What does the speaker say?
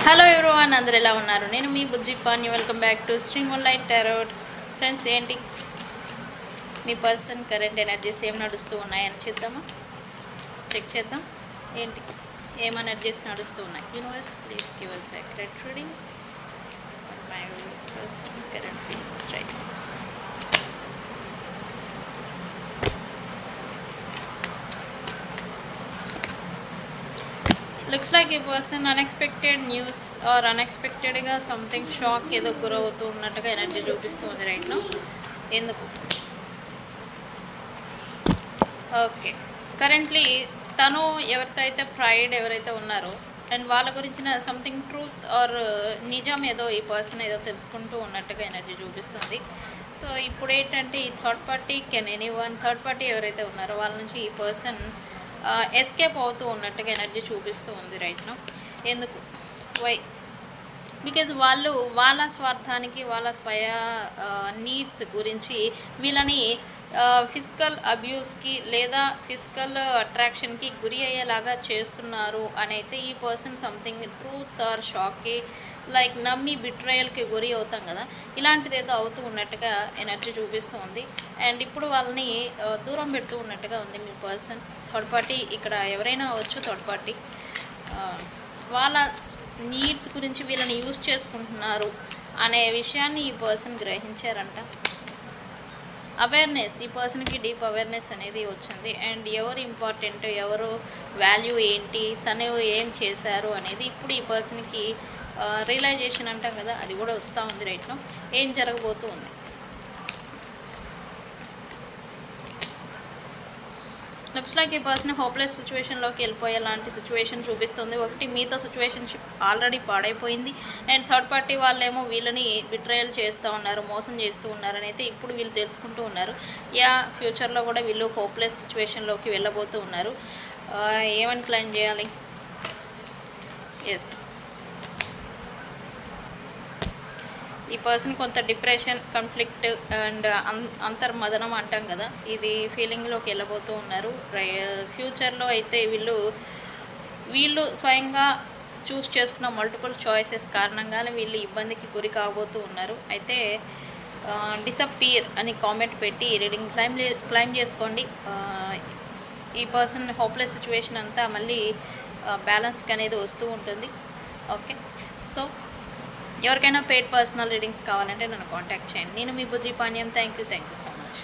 Hello everyone, అందరు ఎలా ఉన్నారు? నేను మీ Bujji Pani. Welcome back to stream light tarot. Friends, ఏంటి మీ పర్సన్ కరెంట్ ఎనర్జీస్ ఏం నడుస్తూ ఉన్నాయని చూద్దామా? చెక్ చేద్దాం. ఏంటి ఏం ఎనర్జీస్ నడుస్తూ ఉన్నాయి? Universe please give us accurate reading on my person current feelings right now. Looks like a person unexpected news or అన్ఎక్స్పెక్టెడ్గా సంథింగ్ షాక్ ఏదో గురవుతూ ఉన్నట్టుగా ఎనర్జీ చూపిస్తుంది రైట్ నో. ఎందుకు? ఓకే, కరెంట్లీ తను ఎవరితో అయితే ప్రైడ్ ఎవరైతే ఉన్నారో అండ్ వాళ్ళ గురించిన సంథింగ్ ట్రూత్ ఆర్ నిజం ఏదో ఈ పర్సన్ ఏదో తెలుసుకుంటూ ఉన్నట్టుగా ఎనర్జీ చూపిస్తుంది. సో ఇప్పుడు ఏంటంటే ఈ third party can anyone, third party ఎవరైతే ఉన్నారో వాళ్ళ నుంచి ఈ పర్సన్ ఎస్కేప్ అవుతూ ఉన్నట్టుగా ఎనర్జీ చూపిస్తూ ఉంది రైట్ నో. ఎందుకు? వై? బికాజ్ వాళ్ళు వాళ్ళ స్వార్థానికి, వాళ్ళ స్వయ నీడ్స్ గురించి వీళ్ళని ఫిజికల్ అబ్యూస్కి లేదా ఫిజికల్ అట్రాక్షన్కి గురి అయ్యేలాగా చేస్తున్నారు అని అయితే ఈ పర్సన్ సంథింగ్ ట్రూత్ ఆర్ షాక్కి లైక్ నమ్మి బిట్రయల్కి గురి అవుతాం కదా, ఇలాంటిది ఏదో అవుతూ ఉన్నట్టుగా ఎనర్జీ చూపిస్తూ ఉంది. అండ్ ఇప్పుడు వాళ్ళని దూరం పెడుతూ ఉన్నట్టుగా ఉంది మీ పర్సన్. థర్డ్ పార్టీ ఇక్కడ ఎవరైనా అవ్వచ్చు. థర్డ్ పార్టీ వాళ్ళ నీడ్స్ గురించి వీళ్ళని యూజ్ చేసుకుంటున్నారు అనే విషయాన్ని ఈ పర్సన్ గ్రహించారంట. అవేర్నెస్, ఈ పర్సన్కి డీప్ అవేర్నెస్ అనేది వచ్చింది. అండ్ ఎవరు ఇంపార్టెంట్, ఎవరు వాల్యూ ఏంటి, తను ఏం చేశారు అనేది ఇప్పుడు ఈ పర్సన్కి రియలైజేషన్ అంటాం కదా, అది కూడా వస్తూ ఉంది రైట్ నో. ఏం జరగబోతూ ఉంది? లుక్స్ లైక్ ఈ పర్సన్ హోప్లెస్ సిచ్యువేషన్లోకి వెళ్ళిపోయే లాంటి సిచ్యువేషన్ చూపిస్తుంది. ఒకటి, మీతో సిచ్యువేషన్షిప్ ఆల్రెడీ పాడైపోయింది. అండ్ థర్డ్ పార్టీ వాళ్ళేమో వీళ్ళని బిట్రయల్ చేస్తూ ఉన్నారు, మోసం చేస్తూ ఉన్నారు అని అయితే ఇప్పుడు వీళ్ళు తెలుసుకుంటూ ఉన్నారు. ఫ్యూచర్లో కూడా వీళ్ళు హోప్లెస్ సిచ్యువేషన్లోకి వెళ్ళబోతూ ఉన్నారు. ఏమని క్లైమ్ చేయాలి? ఎస్, ఈ పర్సన్ కొంత డిప్రెషన్, కాన్ఫ్లిక్ట్ అండ్ అంతర్మదనం అంటాం కదా, ఇది ఫీలింగ్లోకి వెళ్ళబోతూ ఉన్నారు. ఫ్యూచర్లో అయితే వీళ్ళు స్వయంగా చూస్ చేసుకున్న మల్టిపుల్ చాయిసెస్ కారణంగానే వీళ్ళు ఇబ్బందికి గురి కాబోతూ ఉన్నారు. అయితే డిసప్పియర్ అని కామెంట్ పెట్టి రీడింగ్ క్లైమ్ చేసుకోండి. ఈ పర్సన్ హోప్లెస్ సిచ్యువేషన్ అంతా మళ్ళీ బ్యాలెన్స్కి అనేది వస్తూ ఉంటుంది. ఓకే, సో ఎవరికైనా పెయిడ్ పర్సనల్ రీడింగ్స్ కావాలంటే నన్ను కాంటాక్ట్ చేయండి. నేను మీ Bujji Panyam. Thank you so much.